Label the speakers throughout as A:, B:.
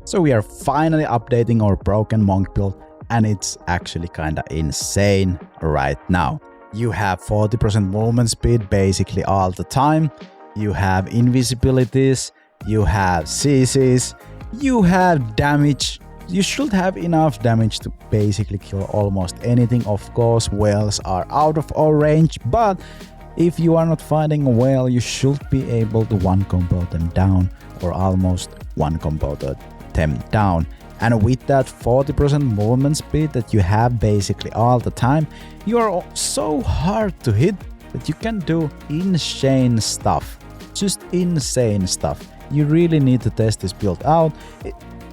A: So we are finally updating our broken monk build, and it's actually kinda insane right now. You have 40% movement speed basically all the time, you have invisibilities, you have CCs, you have damage. You should have enough damage to basically kill almost anything. Of course, whales are out of our range, but if you are not fighting a whale, you should be able to one combo them down, or almost one combo them down. And with that 40% movement speed that you have basically all the time, you are so hard to hit that you can do insane stuff. Just insane stuff. You really need to test this build out.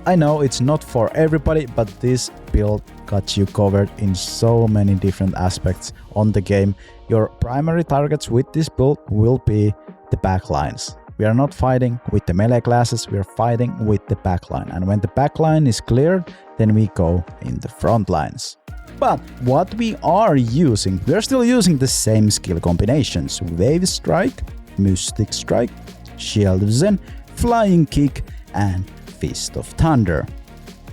A: I know it's not for everybody, but this build got you covered in so many different aspects on the game. Your primary targets with this build will be the backlines. We are not fighting with the melee classes, we are fighting with the backline. And when the backline is cleared, then we go in the front lines. But what we are using, we are still using the same skill combinations: Wave Strike, Mystic Strike, Shield of Zen, Flying Kick, and Fist of Thunder.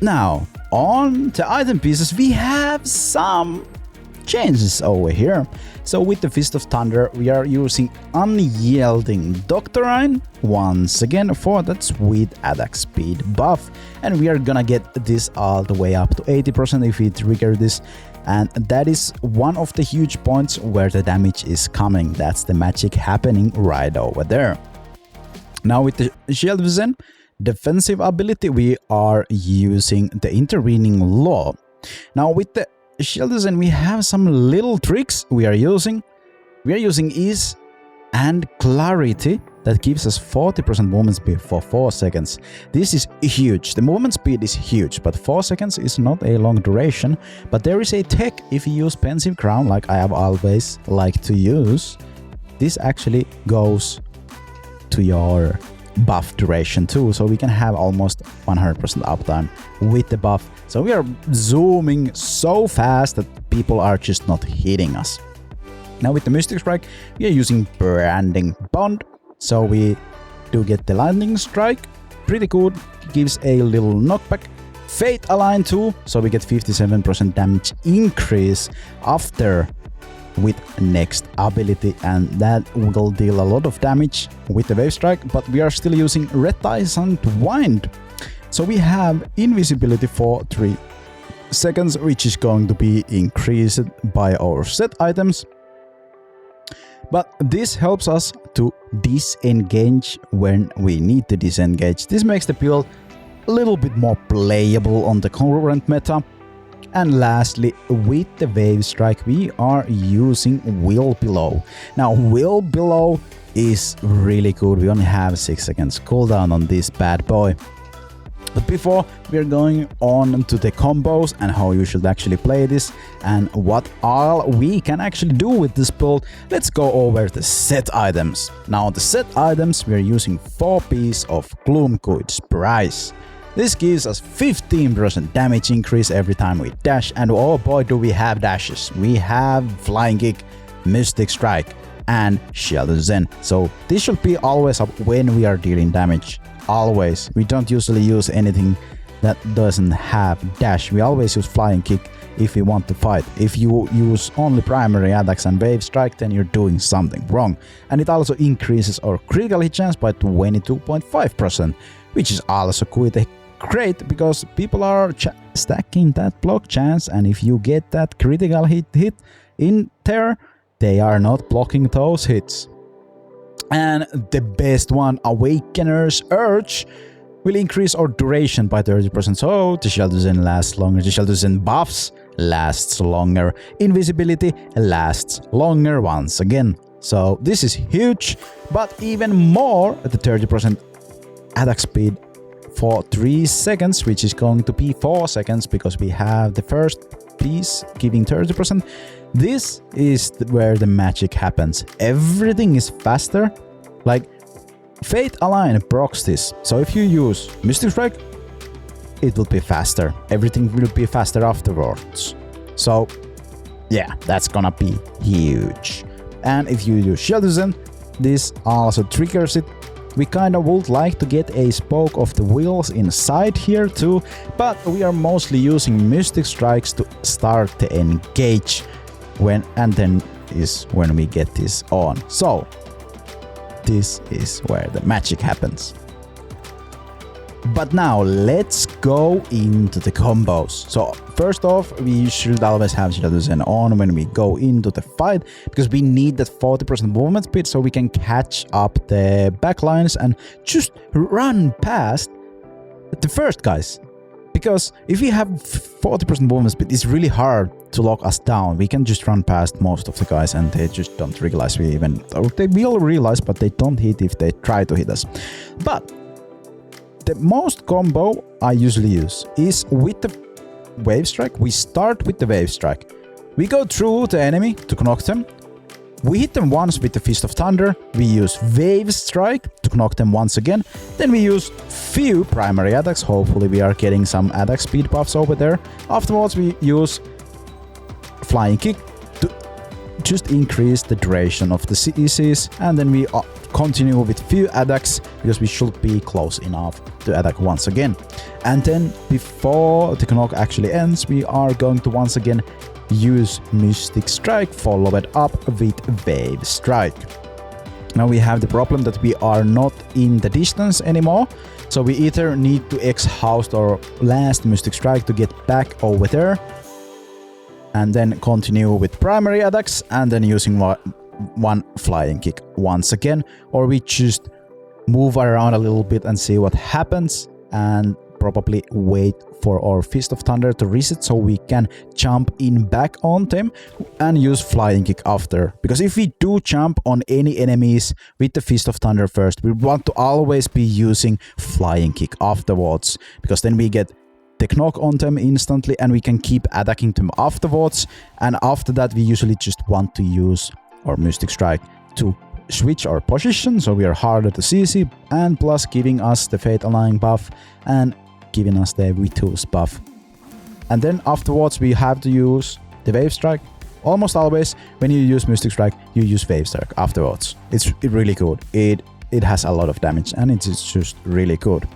A: Now, on the item pieces, we have some changes over here. So with the Fist of Thunder, we are using Unyielding Doctrine once again for that sweet attack speed buff. And we are gonna get this all the way up to 80% if we trigger this. And that is one of the huge points where the damage is coming. That's the magic happening right over there. Now with the Shield of Zen defensive ability, we are using the Intervening Law. Now with the Shield of Zen, we have some little tricks we are using. We are using Ease and Clarity that gives us 40% movement speed for 4 seconds. This is huge. The movement speed is huge, but 4 seconds is not a long duration. But there is a tech if you use Pensive Crown, like I have always liked to use. This actually goes to your buff duration too, so we can have almost 100% uptime with the buff. So we are zooming so fast that people are just not hitting us. Now with the Mystic Strike, we are using Branding Bond, so we do get the Lightning Strike, pretty good, gives a little knockback. Fate Align too, so we get 57% damage increase after with next ability, and that will deal a lot of damage with the Wave Strike, but we are still using Reticent Wind. So we have invisibility for 3 seconds, which is going to be increased by our set items. But this helps us to disengage when we need to disengage. This makes the build a little bit more playable on the current meta. And lastly, with the Wave Strike, we are using Will Below. Now, Will Below is really good. We only have 6 seconds cooldown on this bad boy. But before we are going on to the combos and how you should actually play this and what all we can actually do with this build, let's go over the set items. Now, the set items, we are using 4 pieces of Gloomcoid's Price. This gives us 15% damage increase every time we dash, and oh boy do we have dashes. We have Flying Kick, Mystic Strike, and Shield of Zen. So this should be always up when we are dealing damage. Always. We don't usually use anything that doesn't have dash. We always use Flying Kick if we want to fight. If you use only primary attacks and Wave Strike, then you're doing something wrong. And it also increases our critical hit chance by 22.5%, which is also quite great because people are stacking that block chance, and if you get that critical hit in there, they are not blocking those hits. And the best one, Awakener's Urge, will increase our duration by 30%, so the Shield of Zen lasts longer. The Shield of Zen buffs lasts longer. Invisibility lasts longer once again. So this is huge, but even more at the 30% attack speed for 3 seconds, which is going to be 4 seconds because we have the first piece giving 30%. This is where the magic happens. Everything is faster. Like Fate Align procs this. So if you use Mystic Strike, it will be faster. Everything will be faster afterwards. So yeah, that's gonna be huge. And if you use Shield of Zen, this also triggers it We kind of would like to get a spoke of the wheels inside here too, but we are mostly using Mystic Strikes to start the engage and then is when we get this on. So this is where the magic happens. But now let's go into the combos. So first off, we should always have Shadow on when we go into the fight, because we need that 40% movement speed so we can catch up the backlines and just run past the first guys. Because if we have 40% movement speed, it's really hard to lock us down. We can just run past most of the guys and they just don't realize we even... Or they will realize, but they don't hit if they try to hit us. But the most combo I usually use is with the Wave Strike. We start with the Wave Strike. We go through the enemy to knock them. We hit them once with the Fist of Thunder. We use Wave Strike to knock them once again. Then we use few primary attacks. Hopefully we are getting some attack speed buffs over there. Afterwards we use Flying Kick to just increase the duration of the CECs. And then we continue with few attacks because we should be close enough to attack once again. And then before the knock actually ends, we are going to once again use Mystic Strike followed up with Wave Strike. Now we have the problem that we are not in the distance anymore, so we either need to exhaust our last Mystic Strike to get back over there and then continue with primary attacks and then using one Flying Kick once again, or we just move around a little bit and see what happens and probably wait for our Fist of Thunder to reset so we can jump in back on them and use Flying Kick after. Because if we do jump on any enemies with the Fist of Thunder first, we want to always be using Flying Kick afterwards, because then we get the knock on them instantly and we can keep attacking them afterwards. And after that we usually just want to use our Mystic Strike to switch our position so we are harder to CC, and plus giving us the Fate Align buff and giving us the Vitus buff. And then afterwards we have to use the Wave Strike. Almost always when you use Mystic Strike you use Wave Strike afterwards. It's really good. It has a lot of damage and it's just really good.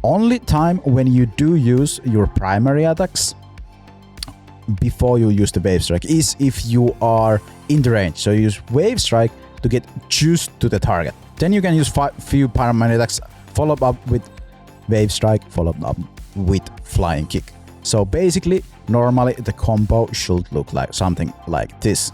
A: Only time when you do use your primary attacks before you use the Wave Strike is if you are in the range. So you use Wave Strike to get just to the target. Then you can use few primary attacks followed up with Wave Strike followed up with Flying Kick. So basically, normally the combo should look like something like this.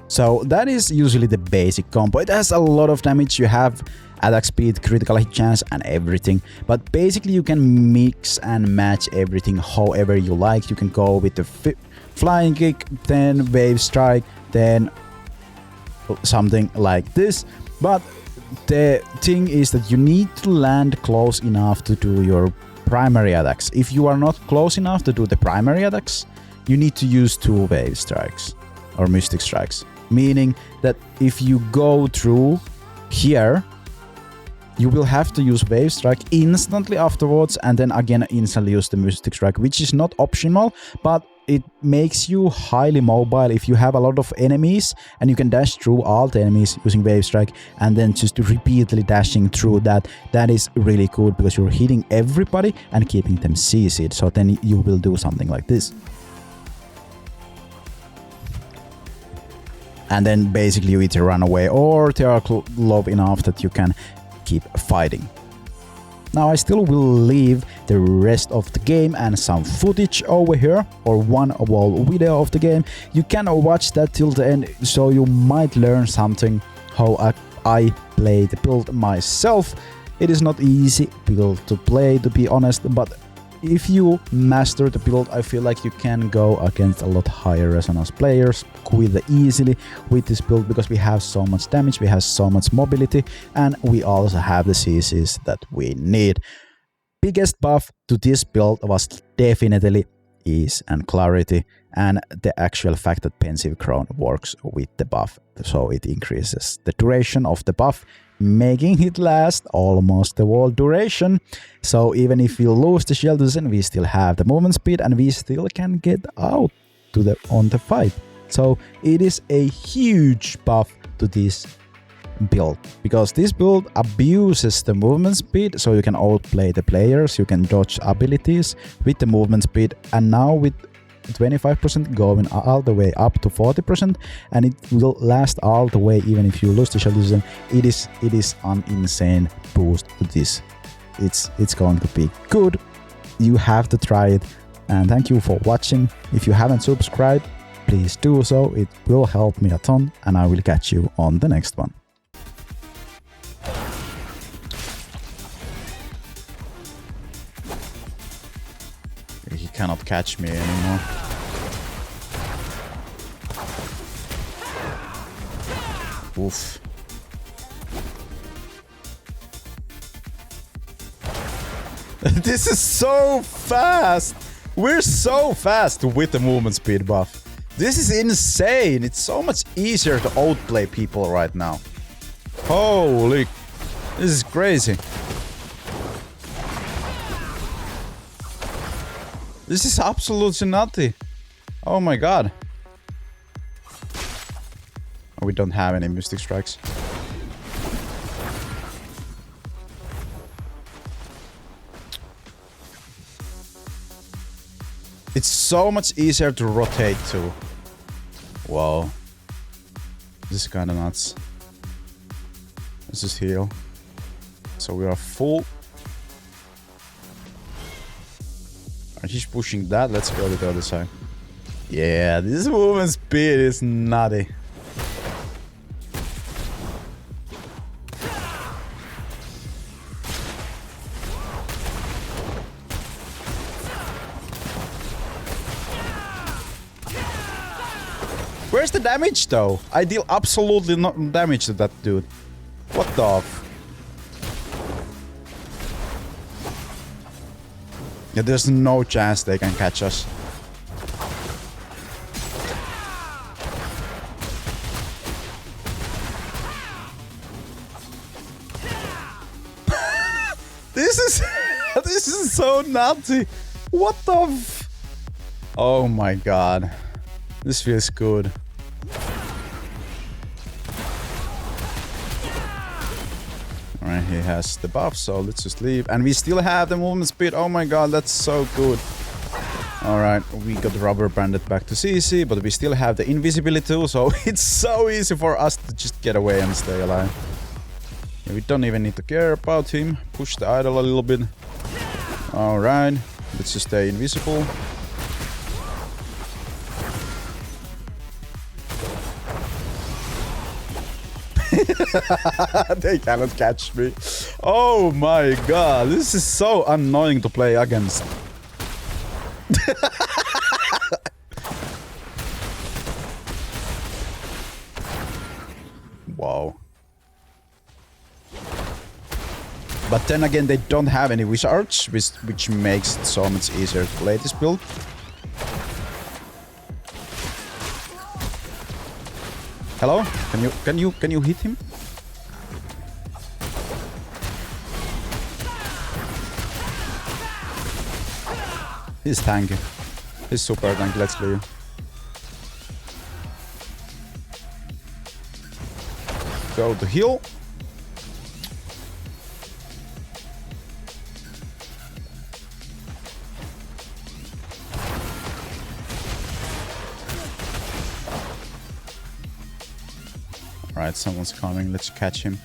A: So that is usually the basic combo. It has a lot of damage. You have attack speed, critical hit chance and everything. But basically you can mix and match everything however you like. You can go with the Flying Kick, then Wave Strike, then something like this. But the thing is that you need to land close enough to do your primary attacks. If you are not close enough to do the primary attacks, you need to use 2 Wave Strikes or Mystic Strikes. Meaning that if you go through here, you will have to use Wave Strike instantly afterwards and then again instantly use the Mystic Strike, which is not optional, but it makes you highly mobile if you have a lot of enemies and you can dash through all the enemies using Wave Strike and then just repeatedly dashing through that. That is really good because you're hitting everybody and keeping them CC'd. So then you will do something like this. And then basically you either run away or they are low enough that you can keep fighting. Now I still will leave the rest of the game and some footage over here, or one whole video of the game. You can watch that till the end so you might learn something how I play the build myself. It is not easy build to play, to be honest, but if you master the build, I feel like you can go against a lot higher resonance players quite easily with this build because we have so much damage, we have so much mobility, and we also have the CCs that we need. Biggest buff to this build was definitely ease and clarity, and the actual fact that Pensive Crown works with the buff, so it increases the duration of the buff, making it last almost the whole duration. So even if we lose the shield design, we still have the movement speed and we still can get out to on the fight. So it is a huge buff to this build, because this build abuses the movement speed, so you can outplay the players, you can dodge abilities with the movement speed, and now with 25% going all the way up to 40%, and it will last all the way even if you lose the shuttle system. It is an insane boost to this. It's going to be good. You have to try it, and thank you for watching. If you haven't subscribed, please do so. It will help me a ton, and I will catch you on the next one. He cannot catch me anymore. Oof. This is so fast! We're so fast with the movement speed buff. This is insane! It's so much easier to outplay people right now. Holy... This is crazy. This is absolutely nutty. Oh my god. Oh, we don't have any Mystic Strikes. It's so much easier to rotate too. Whoa. This is kinda nuts. Let's just heal. So we are full. He's pushing that. Let's go to the other side. Yeah, this movement speed is nutty. Where's the damage though? I deal absolutely no damage to that dude. What the f? Yeah, there's no chance they can catch us. This is so nutty. What the f? Oh my god. This feels good. Alright, he has the buff, so let's just leave. And we still have the movement speed. Oh my god, that's so good. Alright, we got rubber banded back to CC, but we still have the invisibility too, so it's so easy for us to just get away and stay alive. Yeah, we don't even need to care about him. Push the idol a little bit. Alright, let's just stay invisible. They cannot catch me. Oh my god, this is so annoying to play against. Wow. But then again, they don't have any wizards, which makes it so much easier to play this build. Hello? Can you hit him? He's tanky. He's super tanky, let's leave. Go to heal. Alright, someone's coming. Let's catch him.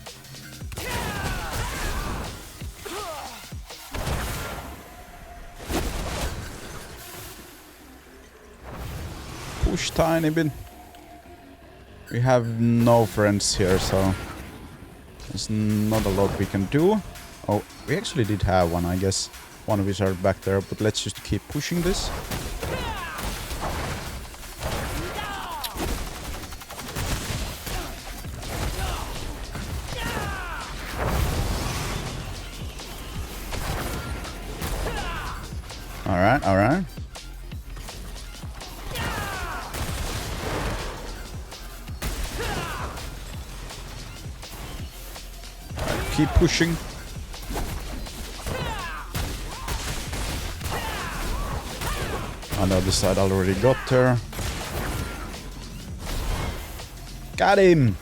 A: Push tiny bit. We have no friends here, so there's not a lot we can do. Oh, we actually did have one, I guess. One wizard back there, but let's just keep pushing this. Alright, alright. Keep pushing. On the other side already got there. Got him!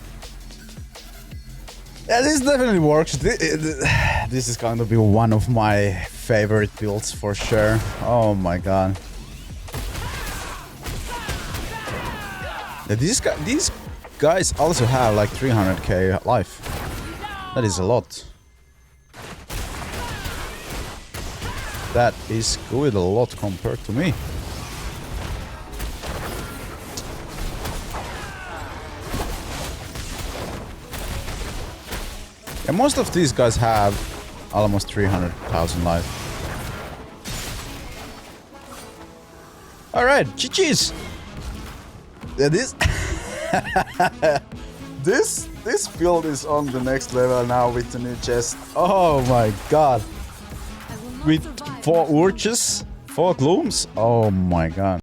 A: Yeah, this definitely works. This is going to be one of my favorite builds for sure. Oh my god. Yeah, these guys also have like 300k life. That is a lot. That is quite a lot compared to me. And most of these guys have almost 300,000 life. Alright, GG's! Yeah, this build is on the next level now with the new chest. Oh my god. With 4 urges, 4 glooms. Oh my god.